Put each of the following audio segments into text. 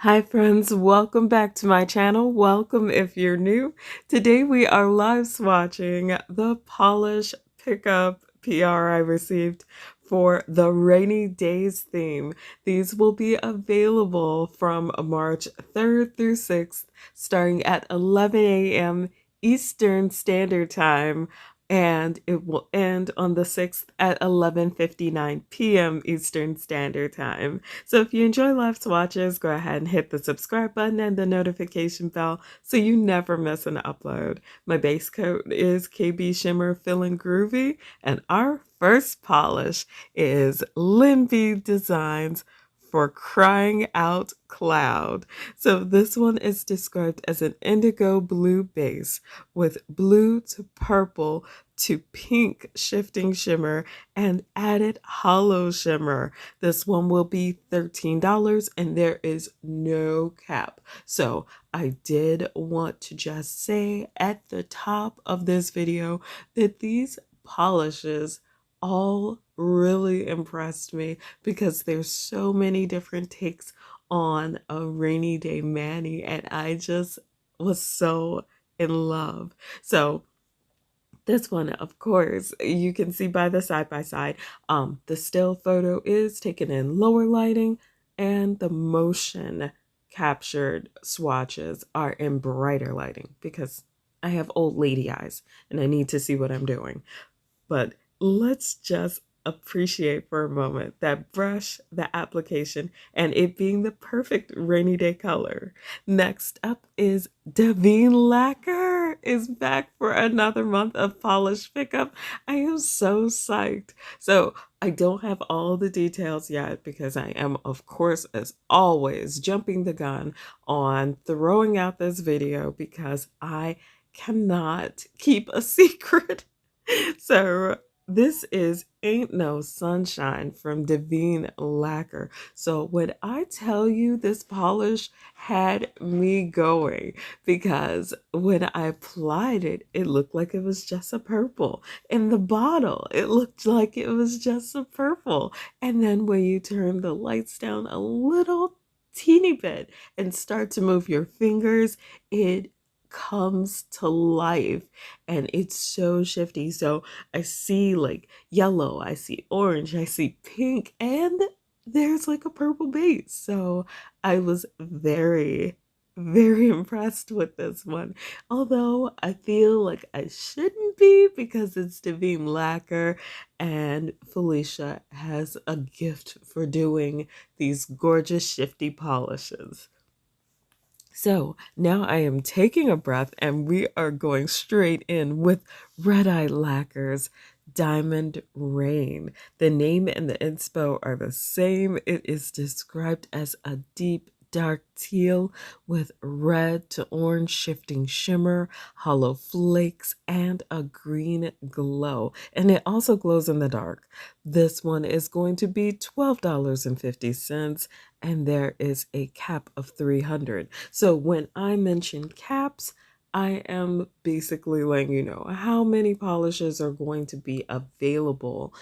Hi friends, welcome back to my channel. Welcome if you're new. Today we are live swatching the polish pickup PR I received for the rainy days theme. These will be available from March 3rd through 6th, starting at 11 a.m. Eastern Standard Time, and it will end on the 6th at 11:59 p.m. Eastern Standard Time. So if you enjoy live swatches, go ahead and hit the subscribe button and the notification bell so you never miss an upload. My base coat is KB Shimmer Feelin' Groovy, and our first polish is Lyn B Designs for Crying Out Cloud. So this one is described as an indigo blue base with blue to purple to pink shifting shimmer and added hollow shimmer. This one will be $13 and there is no cap. So I did want to just say at the top of this video that these polishes all really impressed me because there's so many different takes on a rainy day mani, and I just was so in love. So this one, of course, you can see by the side by side. The still photo is taken in lower lighting, and the motion captured swatches are in brighter lighting because I have old lady eyes and I need to see what I'm doing. But let's just appreciate for a moment that brush, the application, and it being the perfect rainy day color. Next up is Daveen Lacquer is back for another month of polish pickup. I am so psyched. So I don't have all the details yet because I am, of course, as always, jumping the gun on throwing out this video because I cannot keep a secret. So this is Ain't No Sunshine from Daveen Lacquer. So when I tell you this polish had me going, because when I applied it, it looked like it was just a purple. In the bottle, it looked like it was just a purple. And then when you turn the lights down a little teeny bit and start to move your fingers, it comes to life and it's so shifty. So I see like yellow, I see orange, I see pink, and there's like a purple base. So I was very impressed with this one. Although I feel like I shouldn't be because it's Daveen Lacquer and Felicia has a gift for doing these gorgeous shifty polishes. So now I am taking a breath and we are going straight in with Eyed Lacquer's Diamond Rain. The name and the inspo are the same. It is described as a deep dark teal with red to orange shifting shimmer, hollow flakes, and a green glow. And it also glows in the dark. This one is going to be $12.50, and there is a cap of 300. So when I mention caps, I am basically letting you know how many polishes are going to be available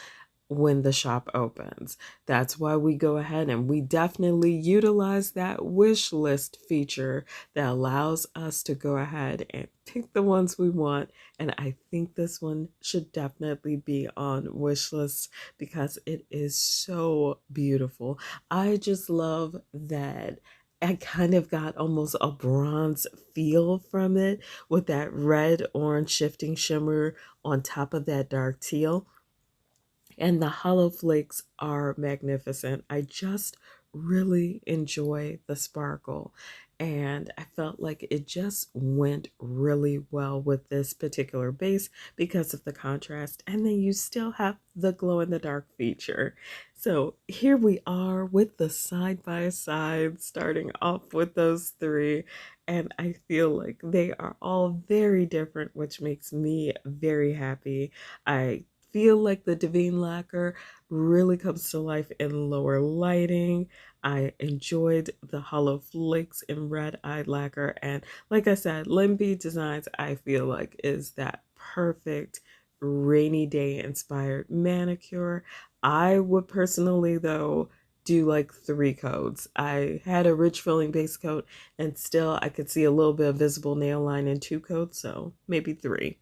when the shop opens. That's why we go ahead and we definitely utilize that wish list feature that allows us to go ahead and pick the ones we want. And I think this one should definitely be on wish lists because it is so beautiful. I just love that I kind of got almost a bronze feel from it with that red orange shifting shimmer on top of that dark teal, and the hollow flakes are magnificent. I just really enjoy the sparkle, and I felt like it just went really well with this particular base because of the contrast, and then you still have the glow in the dark feature. So here we are with the side by side, starting off with those three, and I feel like they are all very different, which makes me very happy. I feel like the Daveen Lacquer really comes to life in lower lighting. I enjoyed the hollow flakes in Eyed Lacquer, and like I said, Lyn B Designs I feel like is that perfect rainy day inspired manicure. I would personally though do like 3 coats. I had a rich filling base coat, and still I could see a little bit of visible nail line in 2 coats, so maybe 3.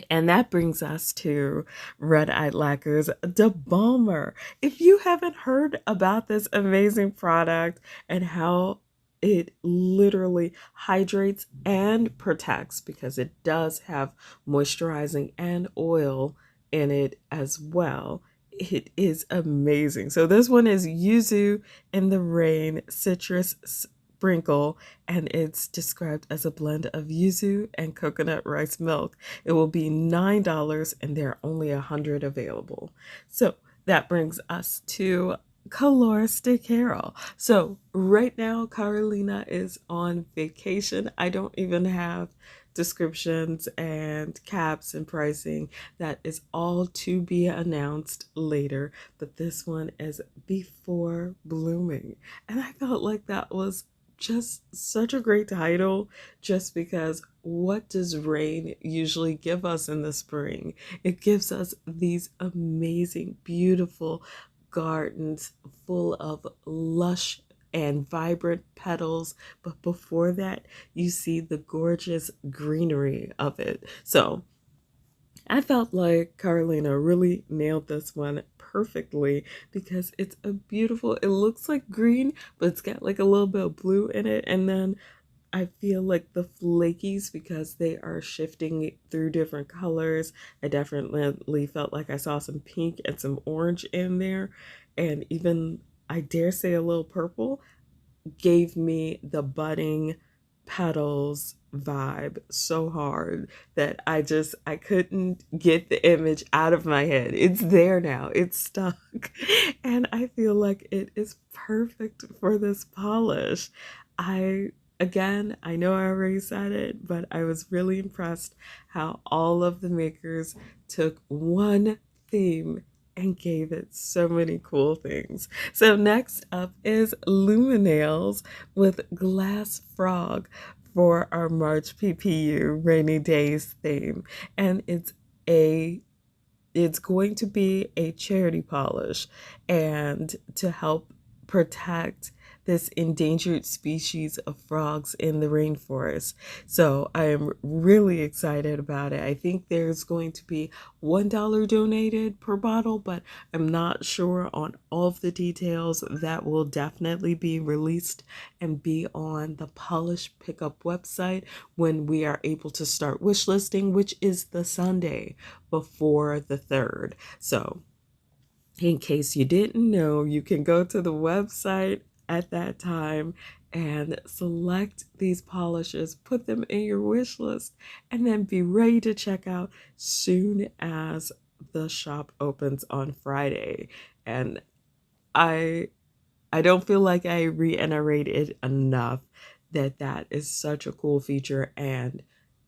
And that brings us to Eyed Lacquer's the Balmer. If you haven't heard about this amazing product and how it literally hydrates and protects, because it does have moisturizing and oil in it as well, it is amazing. So this one is Yuzu in the Rain Citrus Sprinkle, and it's described as a blend of yuzu and coconut rice milk. It will be $9, and there are only 100 available. So that brings us to Colores de Carol. So right now, Carolina is on vacation. I don't even have descriptions and caps and pricing. That is all to be announced later, but this one is Before Blooming, and I felt like that was just such a great title, just because what does rain usually give us in the spring? It gives us these amazing, beautiful gardens full of lush and vibrant petals, but before that, you see the gorgeous greenery of it. So I felt like Carolina really nailed this one perfectly, because it's a beautiful, it looks like green, but it's got like a little bit of blue in it. And then I feel like the flakies, because they are shifting through different colors, I definitely felt like I saw some pink and some orange in there. And even, I dare say, a little purple gave me the budding petals vibe so hard that I couldn't get the image out of my head. It's there now. It's stuck. And I feel like it is perfect for this polish. I know I already said it, but I was really impressed how all of the makers took one theme and gave it so many cool things. So next up is Lumen Nails with Glass Frog for our March PPU Rainy Days theme. And it's going to be a charity polish, and to help protect this endangered species of frogs in the rainforest. So I am really excited about it. I think there's going to be $1 donated per bottle, but I'm not sure on all of the details. That will definitely be released and be on the Polish Pickup website when we are able to start wish listing, which is the Sunday before the 3rd. So in case you didn't know, you can go to the website at that time and select these polishes, put them in your wish list, and then be ready to check out soon as the shop opens on Friday. And I I don't feel like I reiterated enough that that is such a cool feature and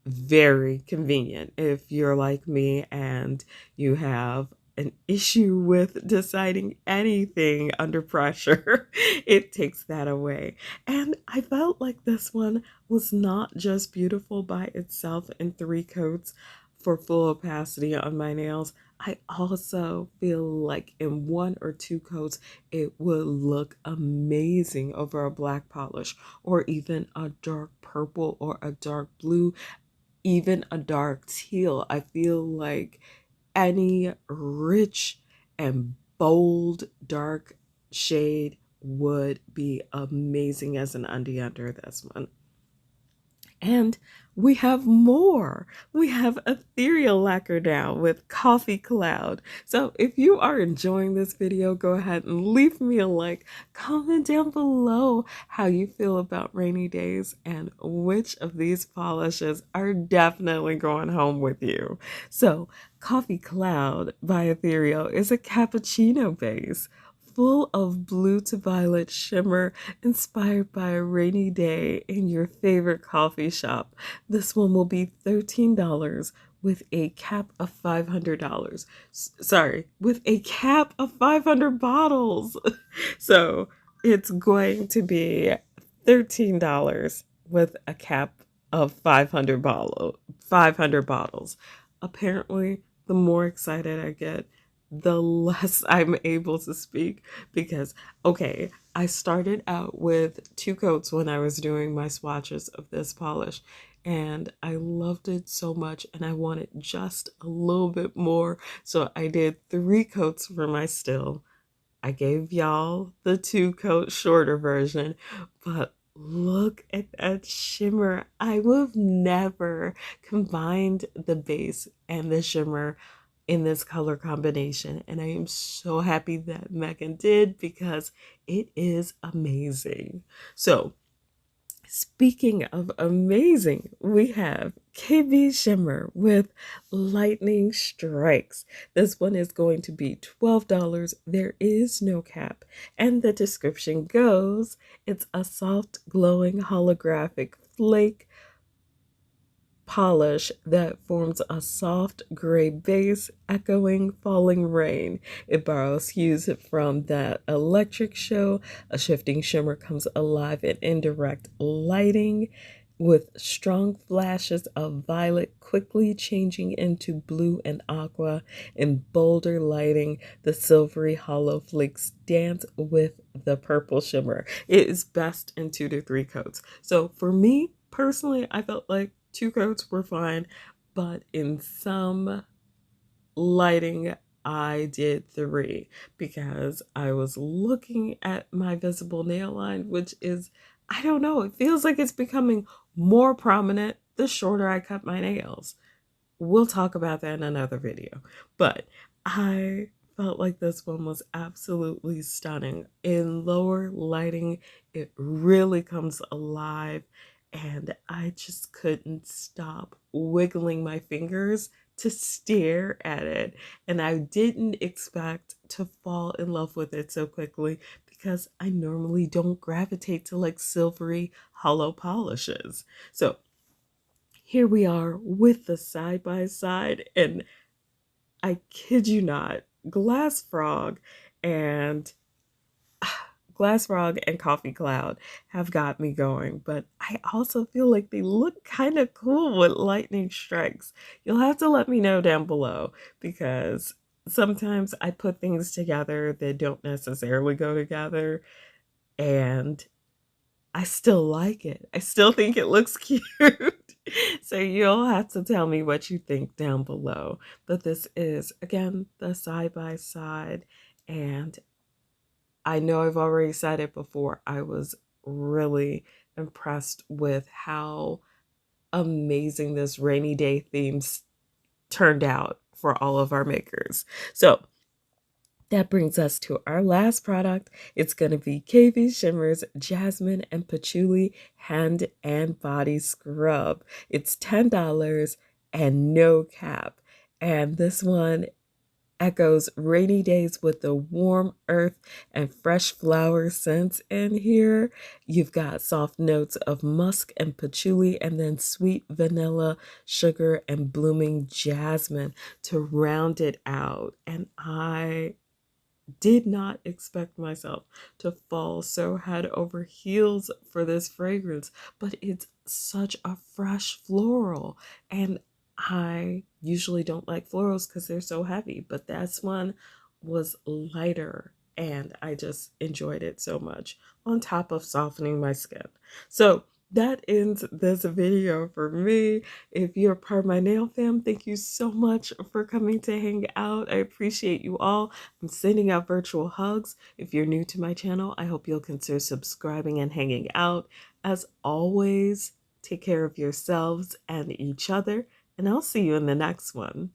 very convenient. If you're like me and you have an issue with deciding anything under pressure, it takes that away. And I felt like this one was not just beautiful by itself in 3 coats for full opacity on my nails. I also feel like in 1 or 2 coats, it would look amazing over a black polish, or even a dark purple or a dark blue, even a dark teal. I feel like any rich and bold dark shade would be amazing as an undie under this one. And we have more. We have Ethereal Lacquer now with Coffee Cloud. So if you are enjoying this video, go ahead and leave me a like. Comment down below how you feel about rainy days and which of these polishes are definitely going home with you. So Coffee Cloud by Ethereal is a cappuccino base full of blue to violet shimmer inspired by a rainy day in your favorite coffee shop. This one will be $13 with a cap of $500. Sorry, with a cap of 500 bottles. So it's going to be $13 with a cap of 500 bottles. Apparently, the more excited I get, the less I'm able to speak because, okay, I started out with 2 coats when I was doing my swatches of this polish, and I loved it so much and I wanted just a little bit more. So I did 3 coats for my still. I gave y'all the 2 coat shorter version, but look at that shimmer. I would have never combined the base and the shimmer in this color combination, and I am so happy that Megan did because it is amazing. So speaking of amazing, we have KB Shimmer with Lightning Strikes. This one is going to be $12. There is no cap. And the description goes, it's a soft, glowing holographic flake polish that forms a soft gray base echoing falling rain. It borrows hues from that electric show. A shifting shimmer comes alive in indirect lighting with strong flashes of violet quickly changing into blue and aqua. In bolder lighting, the silvery hollow flakes dance with the purple shimmer. It is best in 2 to 3 coats. So for me personally, I felt like 2 coats were fine, but in some lighting, I did 3 because I was looking at my visible nail line, which is, I don't know, it feels like it's becoming more prominent the shorter I cut my nails. We'll talk about that in another video, but I felt like this one was absolutely stunning. In lower lighting, it really comes alive, and I just couldn't stop wiggling my fingers to stare at it. And I didn't expect to fall in love with it so quickly because I normally don't gravitate to like silvery hollow polishes. So here we are with the side by side, and I kid you not, Glass Frog and Coffee Cloud have got me going, but I also feel like they look kind of cool with lightning strikes. You'll have to let me know down below because sometimes I put things together that don't necessarily go together, and I still like it. I still think it looks cute. So you'll have to tell me what you think down below. But this is, again, the side by side. And I know I've already said it before. I was really impressed with how amazing this rainy day themes turned out for all of our makers. So that brings us to our last product. It's going to be KB Shimmer's Jasmine and Patchouli Hand and Body Scrub. It's $10 and no cap. And this one echoes rainy days with the warm earth and fresh flower scents in here. You've got soft notes of musk and patchouli, and then sweet vanilla, sugar, and blooming jasmine to round it out. And I did not expect myself to fall so head over heels for this fragrance, but it's such a fresh floral. And I usually don't like florals because they're so heavy, but this one was lighter and I just enjoyed it so much on top of softening my skin. So that ends this video for me. If you're part of my nail fam, thank you so much for coming to hang out. I appreciate you all. I'm sending out virtual hugs. If you're new to my channel, I hope you'll consider subscribing and hanging out. As always, take care of yourselves and each other, and I'll see you in the next one.